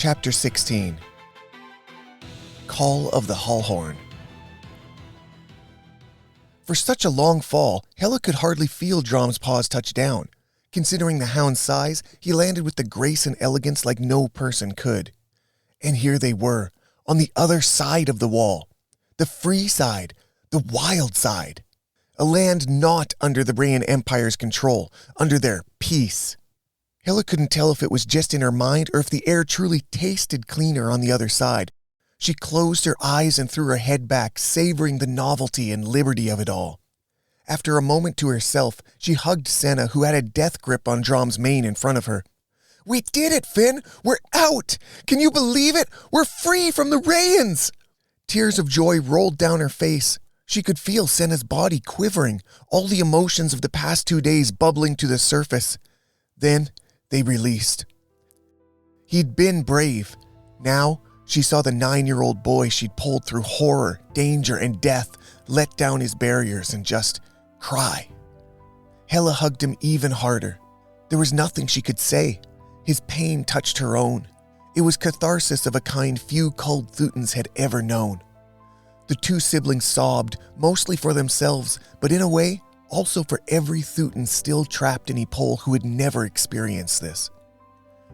Chapter 16. Call of the Hülhorn. For such a long fall, Hela could hardly feel Drom's paws touch down. Considering the hound's size, he landed with the grace and elegance like no person could. And here they were, on the other side of the wall. The free side, the wild side. A land not under the Rāyin Empire's control, under their peace. Hela couldn't tell if it was just in her mind or if the air truly tasted cleaner on the other side. She closed her eyes and threw her head back, savoring the novelty and liberty of it all. After a moment to herself, she hugged Senna, who had a death grip on Drom's mane in front of her. "We did it, Finn! We're out! Can you believe it? We're free from the Rāyins!" Tears of joy rolled down her face. She could feel Senna's body quivering, all the emotions of the past 2 days bubbling to the surface. Then they released. He'd been brave. Now she saw the 9-year-old boy she'd pulled through horror, danger, and death let down his barriers and just cry. Hela hugged him even harder. There was nothing she could say. His pain touched her own. It was catharsis of a kind few culled Thütans had ever known. The two siblings sobbed, mostly for themselves, but in a way, also for every Thütan still trapped in Ypol who had never experienced this.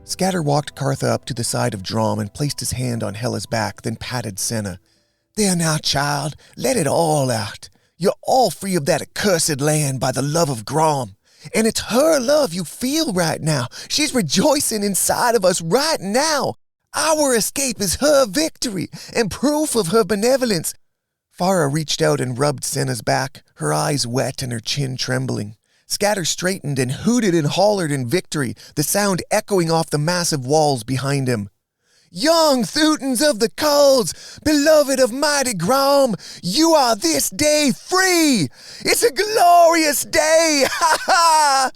Skature walked Kartha up to the side of Drom and placed his hand on Hela's back, then patted Senna. "There now, child, let it all out. You're all free of that accursed land by the love of Grom. And it's her love you feel right now. She's rejoicing inside of us right now. Our escape is her victory and proof of her benevolence." Farah reached out and rubbed Senna's back, her eyes wet and her chin trembling. Skature straightened and hooted and hollered in victory, the sound echoing off the massive walls behind him. "Young Thütans of the Culls, beloved of mighty Grom, you are this day free! It's a glorious day! Ha ha!"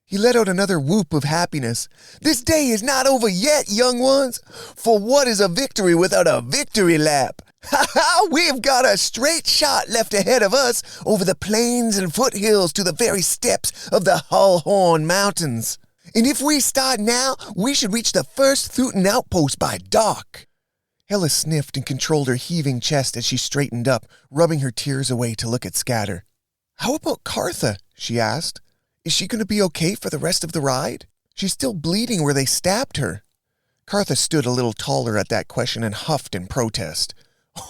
He let out another whoop of happiness. "This day is not over yet, young ones, for what is a victory without a victory lap? Ha ha! We've got a straight shot left ahead of us over the plains and foothills to the very steps of the Hülhorn Mountains. And if we start now, we should reach the first Thütan outpost by dark." Hela sniffed and controlled her heaving chest as she straightened up, rubbing her tears away to look at Skature. "How about Kartha?" she asked. "Is she going to be okay for the rest of the ride? She's still bleeding where they stabbed her." Kartha stood a little taller at that question and huffed in protest.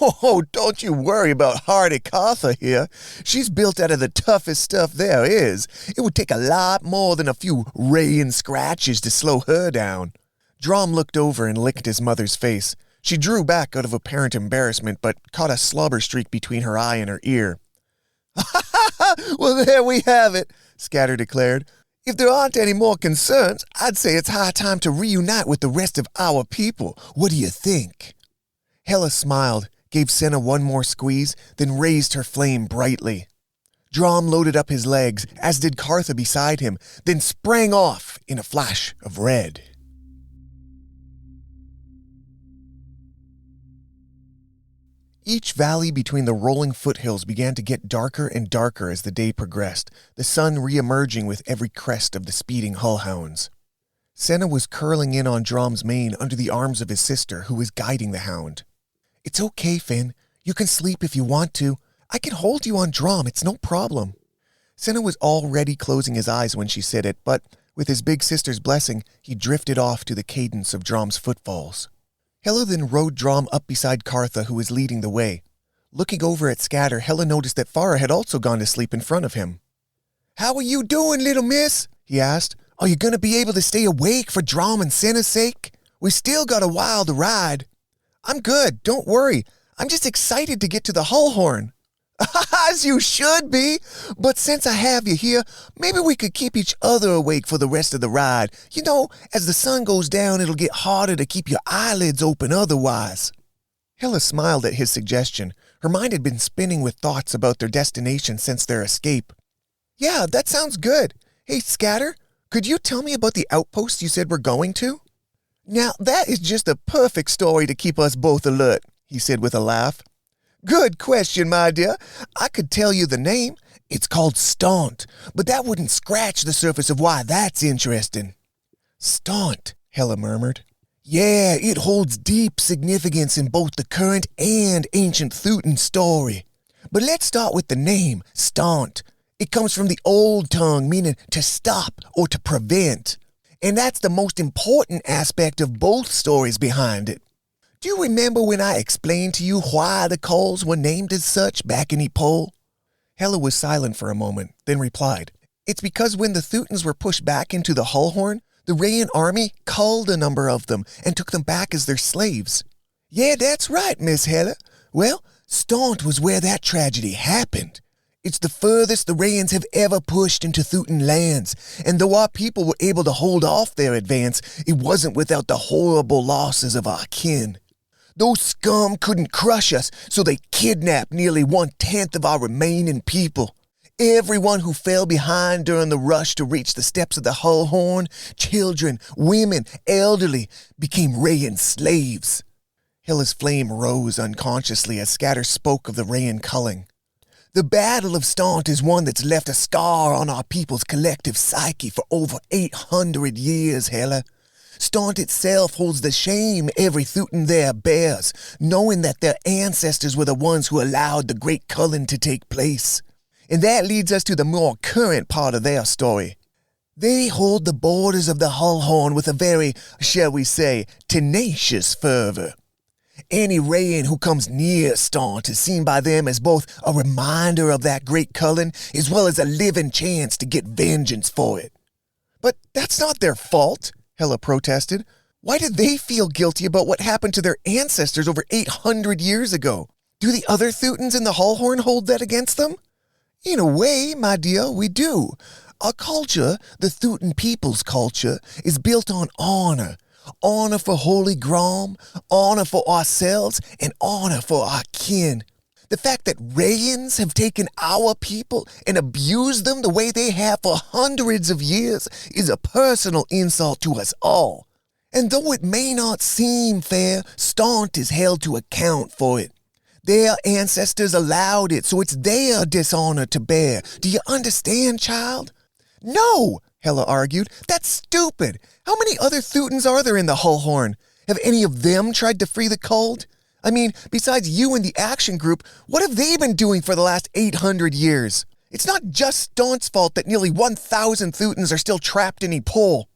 "Oh, don't you worry about hardy Kartha here. She's built out of the toughest stuff there is. It would take a lot more than a few Rāyin scratches to slow her down." Drom looked over and licked his mother's face. She drew back out of apparent embarrassment, but caught a slobber streak between her eye and her ear. "Well, there we have it," Skature declared. "If there aren't any more concerns, I'd say it's high time to reunite with the rest of our people. What do you think?" Hela smiled, gave Senna one more squeeze, then raised her flame brightly. Drom loaded up his legs, as did Kartha beside him, then sprang off in a flash of red. Each valley between the rolling foothills began to get darker and darker as the day progressed, the sun re-emerging with every crest of the speeding Hülhounds. Senna was curling in on Drom's mane under the arms of his sister, who was guiding the hound. "It's okay, Finn. You can sleep if you want to. I can hold you on Drom, it's no problem." Senna was already closing his eyes when she said it, but with his big sister's blessing, he drifted off to the cadence of Drom's footfalls. Hela then rode Drom up beside Kartha, who was leading the way. Looking over at Skature, Hela noticed that Farah had also gone to sleep in front of him. "How are you doing, little miss?" he asked. "Are you going to be able to stay awake for Drom and Senna's sake? We still got a while to ride." "I'm good, don't worry. I'm just excited to get to the Hülhorn." "As you should be. But since I have you here, maybe we could keep each other awake for the rest of the ride. You know, as the sun goes down, it'll get harder to keep your eyelids open otherwise." Hela smiled at his suggestion. Her mind had been spinning with thoughts about their destination since their escape. "Yeah, that sounds good. Hey, Skature, could you tell me about the outpost you said we're going to?" "Now, that is just a perfect story to keep us both alert," he said with a laugh. "Good question, my dear. I could tell you the name. It's called Staunt, but that wouldn't scratch the surface of why that's interesting." "Staunt," Hela murmured. Yeah, it holds deep significance in both the current and ancient Thütan story. But let's start with the name, Staunt. It comes from the old tongue meaning to stop or to prevent. And that's the most important aspect of both stories behind it. Do you remember when I explained to you why the Culls were named as such back in Ypres? Hela was silent for a moment, then replied, It's because when the Thütans were pushed back into the Hülhorn, the Rāyin army culled a number of them and took them back as their slaves. Yeah, that's right, Miss Hela. Well, Staunt was where that tragedy happened. It's the furthest the Rāyins have ever pushed into Thütan lands, and though our people were able to hold off their advance, it wasn't without the horrible losses of our kin. Those scum couldn't crush us, so they kidnapped nearly 1/10 of our remaining people. Everyone who fell behind during the rush to reach the steps of the Hülhorn, children, women, elderly, became Rāyin slaves. Hela's flame rose unconsciously as Skature spoke of the Rāyin culling. The Battle of Staunt is one that's left a scar on our people's collective psyche for over 800 years, Hela. Staunt itself holds the shame every Thütan there bears, knowing that their ancestors were the ones who allowed the great culling to take place. And that leads us to the more current part of their story. They hold the borders of the Hülhorn with a very, shall we say, tenacious fervor. Any Rāyin who comes near Staunt is seen by them as both a reminder of that great culling as well as a living chance to get vengeance for it. But that's not their fault, Hela protested. Why did they feel guilty about what happened to their ancestors over 800 years ago? Do the other Thütans in the Hülhorn hold that against them? In a way, my dear, we do. Our culture, the Thütan people's culture, is built on honor. Honor for Holy Grom, honor for ourselves, and honor for our kin. The fact that Rāyins have taken our people and abused them the way they have for hundreds of years is a personal insult to us all. And though it may not seem fair, Staunt is held to account for it. Their ancestors allowed it, so it's their dishonor to bear. Do you understand, child? No, Hela argued. That's stupid. How many other Thütans are there in the Hülhorn? Have any of them tried to free the Culled? I mean, besides you and the action group, what have they been doing for the last 800 years? It's not just Staunt's fault that nearly 1,000 Thütans are still trapped in Ypres.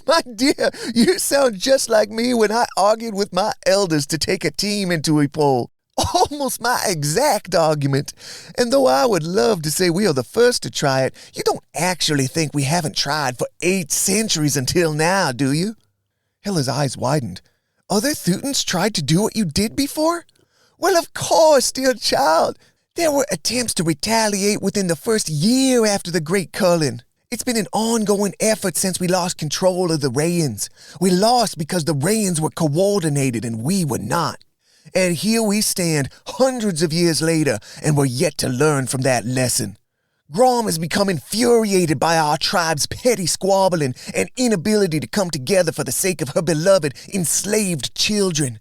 My dear, you sound just like me when I argued with my elders to take a team into Ypres. Almost my exact argument. And though I would love to say we are the first to try it, you don't actually think we haven't tried for 8 centuries until now, do you? Hela's eyes widened. Other Thütans tried to do what you did before? Well, of course, dear child. There were attempts to retaliate within the first year after the Great Culling. It's been an ongoing effort since we lost control of the Rāyins. We lost because the Rāyins were coordinated and we were not. And here we stand hundreds of years later, and we're yet to learn from that lesson. Grom has become infuriated by our tribe's petty squabbling and inability to come together for the sake of her beloved enslaved children.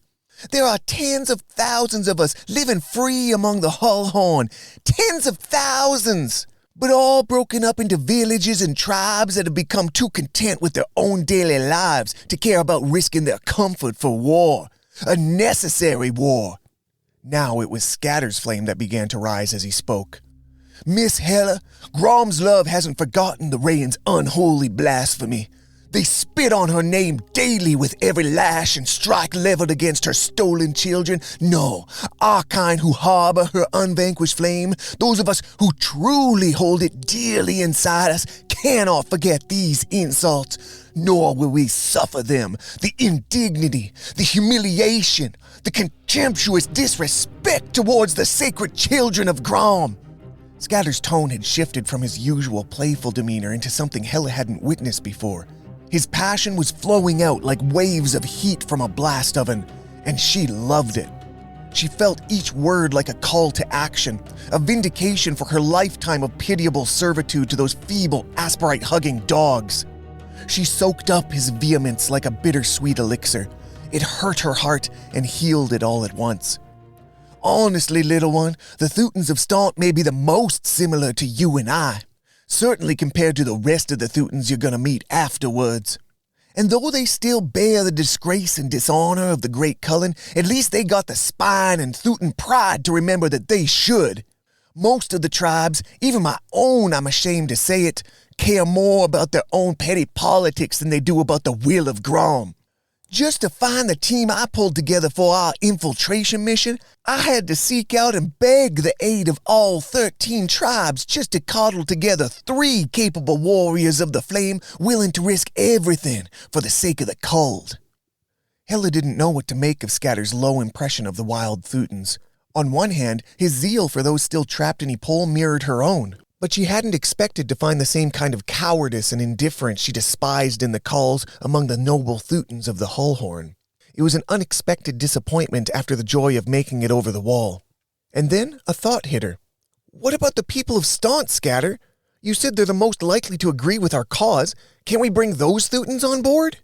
There are tens of thousands of us living free among the Hülhorn. Tens of thousands! But all broken up into villages and tribes that have become too content with their own daily lives to care about risking their comfort for war. A necessary war. Now it was Skature's flame that began to rise as he spoke. Miss Hela, Grom's love hasn't forgotten the Rāyin's unholy blasphemy. They spit on her name daily with every lash and strike leveled against her stolen children. No, our kind who harbor her unvanquished flame, those of us who truly hold it dearly inside us, cannot forget these insults, nor will we suffer them. The indignity, the humiliation, the contemptuous disrespect towards the sacred children of Grom. Skature's tone had shifted from his usual playful demeanor into something Hela hadn't witnessed before. His passion was flowing out like waves of heat from a blast oven, and she loved it. She felt each word like a call to action, a vindication for her lifetime of pitiable servitude to those feeble, Asperite-hugging dogs. She soaked up his vehemence like a bittersweet elixir. It hurt her heart and healed it all at once. Honestly, little one, the Thütans of Staunt may be the most similar to you and I. Certainly compared to the rest of the Thütans you're gonna meet afterwards. And though they still bear the disgrace and dishonor of the great Cullen, at least they got the spine and Thütan pride to remember that they should. Most of the tribes, even my own, I'm ashamed to say it, care more about their own petty politics than they do about the will of Grom. Just to find the team I pulled together for our infiltration mission, I had to seek out and beg the aid of all 13 tribes just to coddle together 3 capable warriors of the flame willing to risk everything for the sake of the cold. Hela didn't know what to make of Skature's low impression of the wild Thütans. On one hand, his zeal for those still trapped in Ypol mirrored her own, but she hadn't expected to find the same kind of cowardice and indifference she despised in the Culls among the noble Thütans of the Hülhorn. It was an unexpected disappointment after the joy of making it over the wall. And then a thought hit her. What about the people of Staunch, Skature? You said they're the most likely to agree with our cause. Can't we bring those Thütans on board?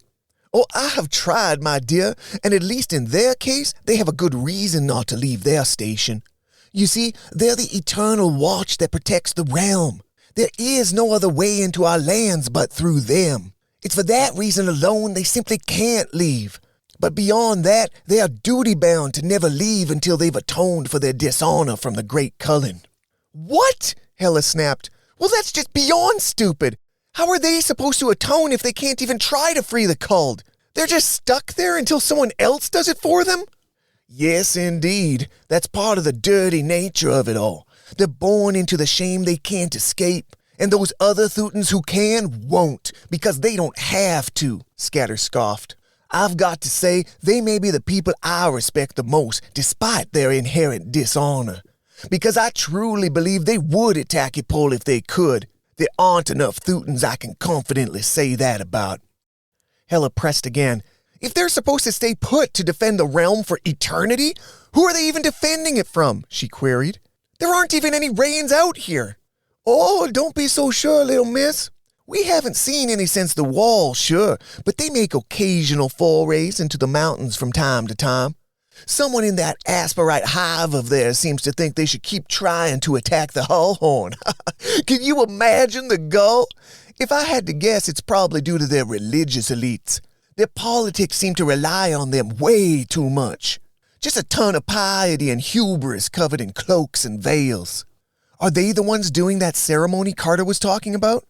Oh, I have tried, my dear, and at least in their case, they have a good reason not to leave their station. You see, they're the eternal watch that protects the realm. There is no other way into our lands but through them. It's for that reason alone they simply can't leave. But beyond that, they are duty-bound to never leave until they've atoned for their dishonor from the great Cullen. What? Hela snapped. Well, that's just beyond stupid. How are they supposed to atone if they can't even try to free the Culled? They're just stuck there until someone else does it for them? Yes, indeed. That's part of the dirty nature of it all. They're born into the shame they can't escape, and those other Thütans who can won't, because they don't have to, Skature scoffed. I've got to say, they may be the people I respect the most, despite their inherent dishonor. Because I truly believe they would attack Ypol if they could. There aren't enough Thütans I can confidently say that about. Hela pressed again. If they're supposed to stay put to defend the realm for eternity, who are they even defending it from? She queried. There aren't even any Rāyins out here. Oh, don't be so sure, little miss. We haven't seen any since the wall, sure, but they make occasional forays into the mountains from time to time. Someone in that Asperite hive of theirs seems to think they should keep trying to attack the Hülhorn. Can you imagine the gall? If I had to guess, it's probably due to their religious elites. Their politics seem to rely on them way too much. Just a ton of piety and hubris covered in cloaks and veils. Are they the ones doing that ceremony Carter was talking about?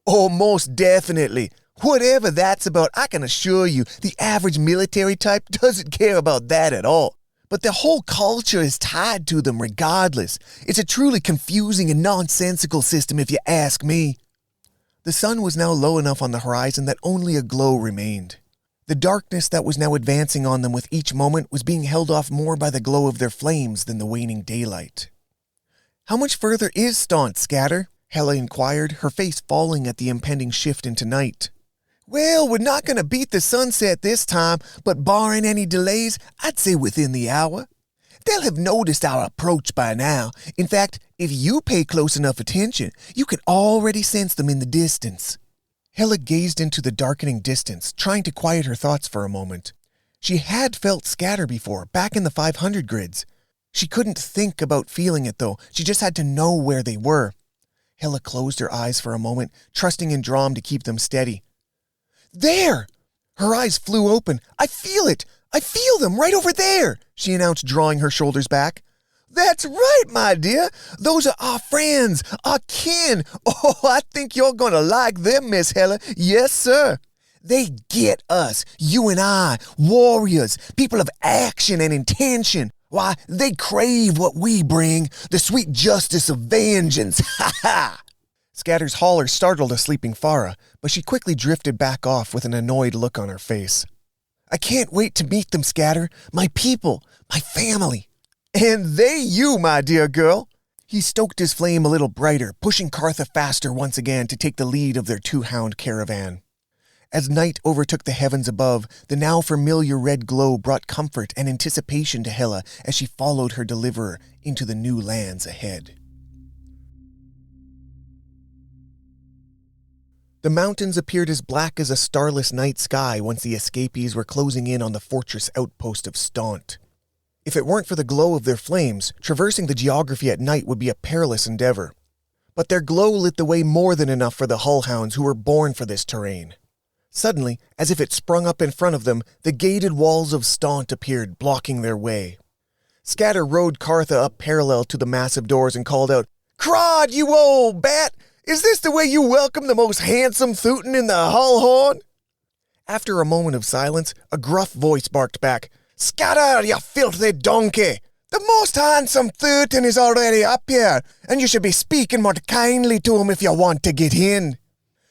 Oh, most definitely. Whatever that's about, I can assure you, the average military type doesn't care about that at all. But their whole culture is tied to them regardless. It's a truly confusing and nonsensical system if you ask me. The sun was now low enough on the horizon that only a glow remained. The darkness that was now advancing on them with each moment was being held off more by the glow of their flames than the waning daylight. How much further is Staunch, Skature? Hela inquired, her face falling at the impending shift into night. Well, we're not going to beat the sunset this time, but barring any delays, I'd say within the hour. They'll have noticed our approach by now. In fact, if you pay close enough attention, you can already sense them in the distance. Hela gazed into the darkening distance, trying to quiet her thoughts for a moment. She had felt Skature before, back in the 500 grids. She couldn't think about feeling it, though. She just had to know where they were. Hela closed her eyes for a moment, trusting in Drom to keep them steady. There! Her eyes flew open. I feel it! I feel them right over there, she announced, drawing her shoulders back. That's right, my dear. Those are our friends, our kin. Oh, I think you're going to like them, Miss Hela. Yes, sir. They get us, you and I, warriors, people of action and intention. Why, they crave what we bring, the sweet justice of vengeance. Ha ha! Skature's holler startled a sleeping Farah, but she quickly drifted back off with an annoyed look on her face. I can't wait to meet them, Skature, my people, my family. And they you, my dear girl. He stoked his flame a little brighter, pushing Cartha faster once again to take the lead of their 2-hound caravan. As night overtook the heavens above, the now familiar red glow brought comfort and anticipation to Hela as she followed her deliverer into the new lands ahead. The mountains appeared as black as a starless night sky once the escapees were closing in on the fortress outpost of Staunch. If it weren't for the glow of their flames, traversing the geography at night would be a perilous endeavor. But their glow lit the way more than enough for the Hullhounds who were born for this terrain. Suddenly, as if it sprung up in front of them, the gated walls of Staunt appeared, blocking their way. Skature rode Cartha up parallel to the massive doors and called out, "Crod, you old bat! Is this the way you welcome the most handsome Thütan in the Hülhorn?" After a moment of silence, a gruff voice barked back, "Skature, you filthy donkey! The most handsome Thütan is already up here, and you should be speaking more kindly to him if you want to get in."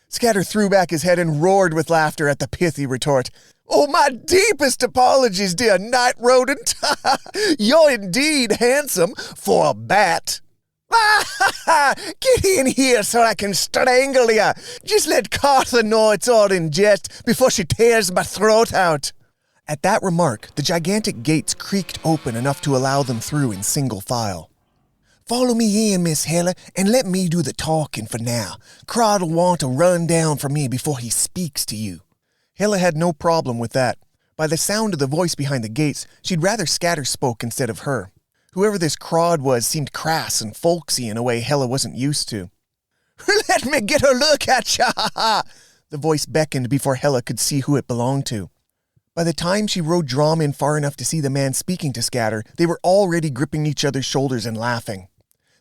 Skature threw back his head and roared with laughter at the pithy retort. "Oh, my deepest apologies, dear night rodent. You're indeed handsome for a bat." "Get in here so I can strangle you. Just let Cartha know it's all in jest before she tears my throat out." At that remark, the gigantic gates creaked open enough to allow them through in single file. "Follow me in, Miss Hella, and let me do the talking for now. Crod'll want to run down for me before he speaks to you." Hella had no problem with that. By the sound of the voice behind the gates, she'd rather Skature spoke instead of her. Whoever this Crod was seemed crass and folksy in a way Hella wasn't used to. "Let me get a look at ya!" The voice beckoned before Hella could see who it belonged to. By the time she rode Drom in far enough to see the man speaking to Skature, they were already gripping each other's shoulders and laughing.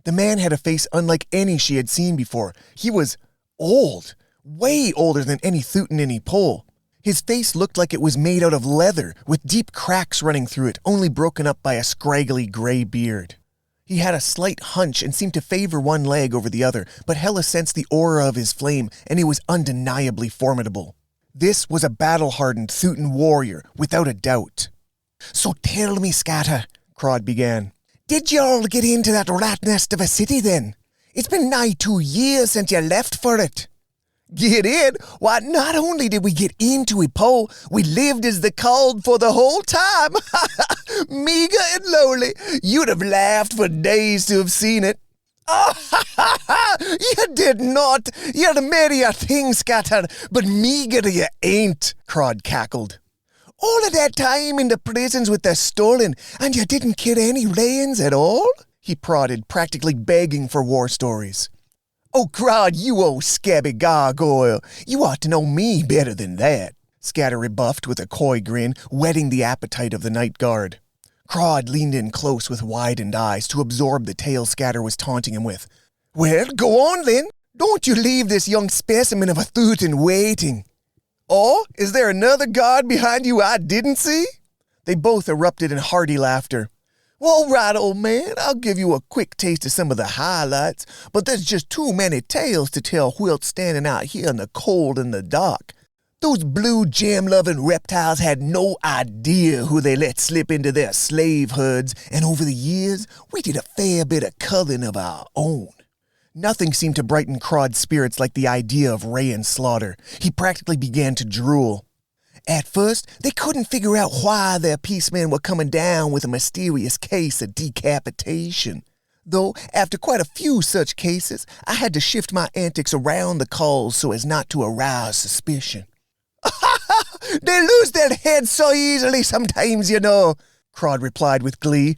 The man had a face unlike any she had seen before. He was old, way older than any Thütan in Ypres. His face looked like it was made out of leather, with deep cracks running through it, only broken up by a scraggly gray beard. He had a slight hunch and seemed to favor one leg over the other, but Hella sensed the aura of his flame, and he was undeniably formidable. This was a battle-hardened Thütan warrior, without a doubt. "So tell me, Skature," Crod began, "did you all get into that rat nest of a city then? It's been nigh 2 years since you left for it." "Get in? Why, not only did we get into Ypres, we lived as they called for the whole time. Meager and lowly. You'd have laughed for days to have seen it." "You did not. You're many a thing, Skature, but meager you ain't," Crod cackled. "All of that time in the prisons with the stolen, and you didn't kill any Rāyins at all?" he prodded, practically begging for war stories. "Oh, Crod, you old scabby gargoyle. You ought to know me better than that," Skature rebuffed with a coy grin, whetting the appetite of the night guard. Crod leaned in close with widened eyes to absorb the tale Skature was taunting him with. "Well, go on then. Don't you leave this young specimen of a Thütan waiting." "Oh, is there another guard behind you I didn't see?" They both erupted in hearty laughter. "Well, all right, old man, I'll give you a quick taste of some of the highlights, but there's just too many tales to tell whilst standing out here in the cold and the dark. Those blue gem-loving reptiles had no idea who they let slip into their slave herds, and over the years, we did a fair bit of culling of our own." Nothing seemed to brighten Crod's spirits like the idea of Rāyin slaughter. He practically began to drool. "At first, they couldn't figure out why their peacemen were coming down with a mysterious case of decapitation. Though, after quite a few such cases, I had to shift my antics around the calls so as not to arouse suspicion." "They lose their heads so easily sometimes, you know," Crod replied with glee.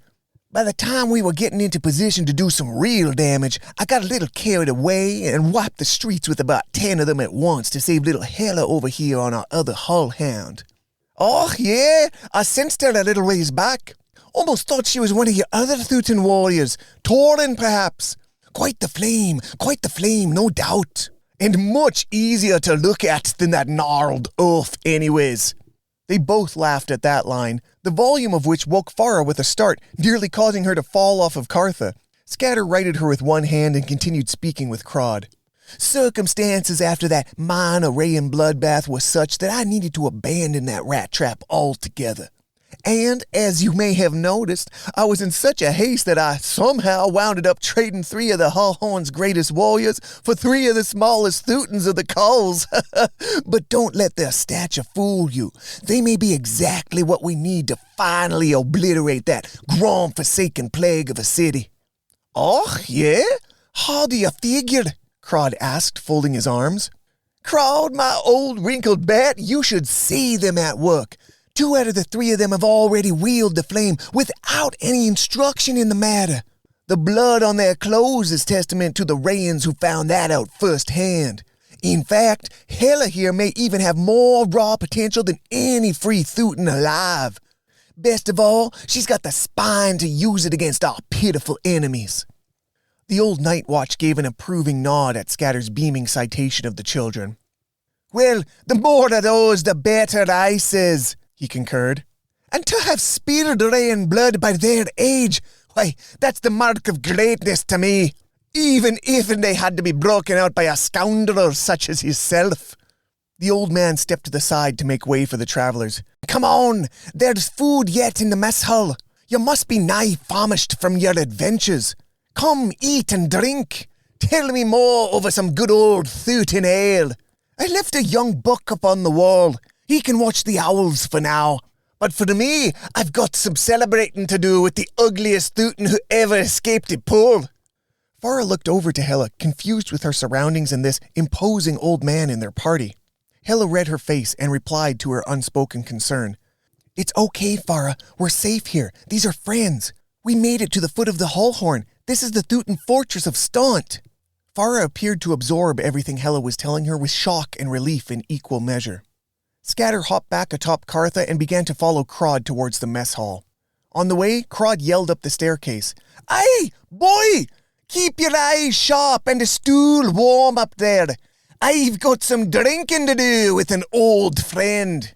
"By the time we were getting into position to do some real damage, I got a little carried away and wiped the streets with about 10 of them at once to save little Hella over here on our other hull hound." "Oh, yeah, I sensed her a little ways back. Almost thought she was one of your other Thütan warriors. Thorin, perhaps. Quite the flame, no doubt. And much easier to look at than that gnarled oaf anyways." They both laughed at that line, the volume of which woke Farah with a start, nearly causing her to fall off of Cartha. Skature righted her with one hand and continued speaking with Crod. "Circumstances after that minor Rāyin bloodbath were such that I needed to abandon that rat trap altogether. And, as you may have noticed, I was in such a haste that I somehow wound up trading 3 of the Hülhorn's greatest warriors for 3 of the smallest Thütans of the Culls. But don't let their stature fool you. They may be exactly what we need to finally obliterate that grom-forsaken plague of a city." "Oh, yeah? How do you figure?" Crod asked, folding his arms. "Crod, my old wrinkled bat, you should see them at work. 2 out of the 3 of them have already wielded the flame without any instruction in the matter. The blood on their clothes is testament to the Rāyins who found that out firsthand. In fact, Hela here may even have more raw potential than any free Thütan alive. Best of all, she's got the spine to use it against our pitiful enemies." The old Night Watch gave an approving nod at Scatter's beaming citation of the children. "Well, the more of those, the better, I says," he concurred. "And to have speared Rāyin blood by their age, why, that's the mark of greatness to me, even if they had to be broken out by a scoundrel such as yourself." The old man stepped to the side to make way for the travelers. "Come on, there's food yet in the mess hall. You must be nigh famished from your adventures. Come, eat and drink. Tell me more over some good old Thütan ale. I left a young buck up on the wall. He can watch the owls for now. But for me, I've got some celebrating to do with the ugliest Thütan who ever escaped the pool." Farah looked over to Hela, confused with her surroundings and this imposing old man in their party. Hela read her face and replied to her unspoken concern. "It's okay, Farah. We're safe here. These are friends. We made it to the foot of the Hülhorn. This is the Thütan fortress of Staunt." Farah appeared to absorb everything Hela was telling her with shock and relief in equal measure. Skature hopped back atop Cartha and began to follow Crod towards the mess hall. On the way, Crod yelled up the staircase, "Aye, boy! Keep your eyes sharp and a stool warm up there. I've got some drinking to do with an old friend."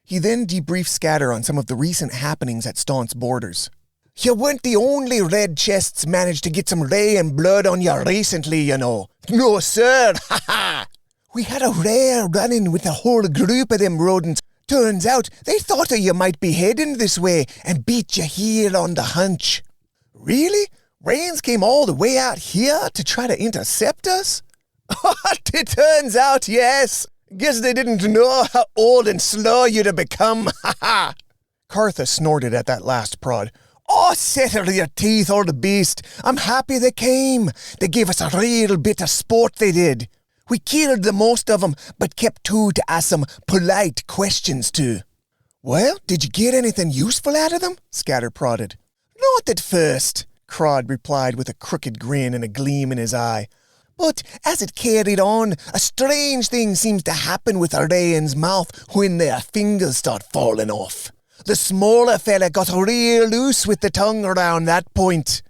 He then debriefed Skature on some of the recent happenings at Staunt's borders. "You weren't the only red chests managed to get some Rāyin blood on you recently, you know. No, sir, ha ha! We had a rare run-in with a whole group of them rodents. Turns out they thought you might be heading this way and beat you here on the hunch." "Really? Rāyins came all the way out here to try to intercept us?" "It turns out, yes. Guess they didn't know how old and slow you'd have become, ha ha!" Cartha snorted at that last prod. "Oh, settle your teeth, old beast. I'm happy they came. They gave us a real bit of sport, they did. We killed the most of them, but kept two to ask some polite questions to." "Well, did you get anything useful out of them?" Skature prodded. "Not at first," Crod replied with a crooked grin and a gleam in his eye. "But as it carried on, a strange thing seems to happen with a Rāyin's mouth when their fingers start falling off. The smaller fella got real loose with the tongue around that point."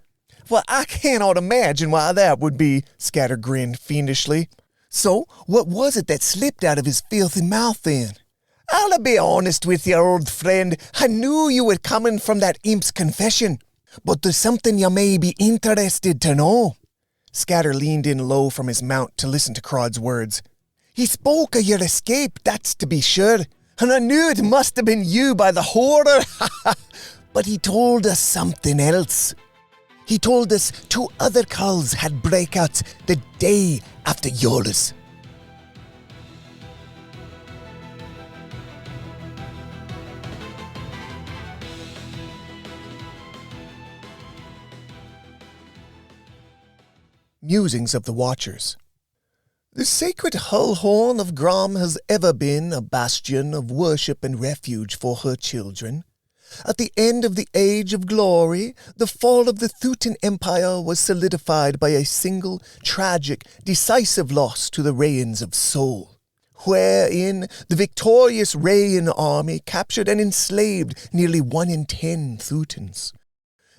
"Well, I cannot imagine why that would be," Skature grinned fiendishly. "So, what was it that slipped out of his filthy mouth then?" "I'll be honest with you, old friend. I knew you were coming from that imp's confession. But there's something you may be interested to know." Skature leaned in low from his mount to listen to Crod's words. "He spoke of your escape, that's to be sure. And I knew it must have been you by the horror. But he told us something else. He told us 2 other culls had breakouts the day after yours." Musings of the Watchers. The sacred Hülhorn of Grom has ever been a bastion of worship and refuge for her children. At the end of the Age of Glory, the fall of the Thütan Empire was solidified by a single, tragic, decisive loss to the Rāyins of Soul, wherein the victorious Rāyin army captured and enslaved nearly 1 in 10 Thütans.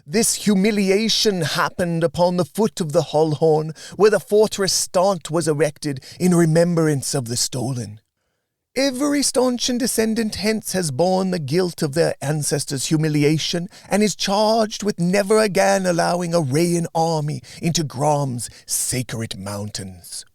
This humiliation happened upon the foot of the Hülhorn, where the fortress Staunt was erected in remembrance of the stolen. Every stanchion descendant hence has borne the guilt of their ancestors' humiliation and is charged with never again allowing a Rāyin army into Grom's sacred mountains.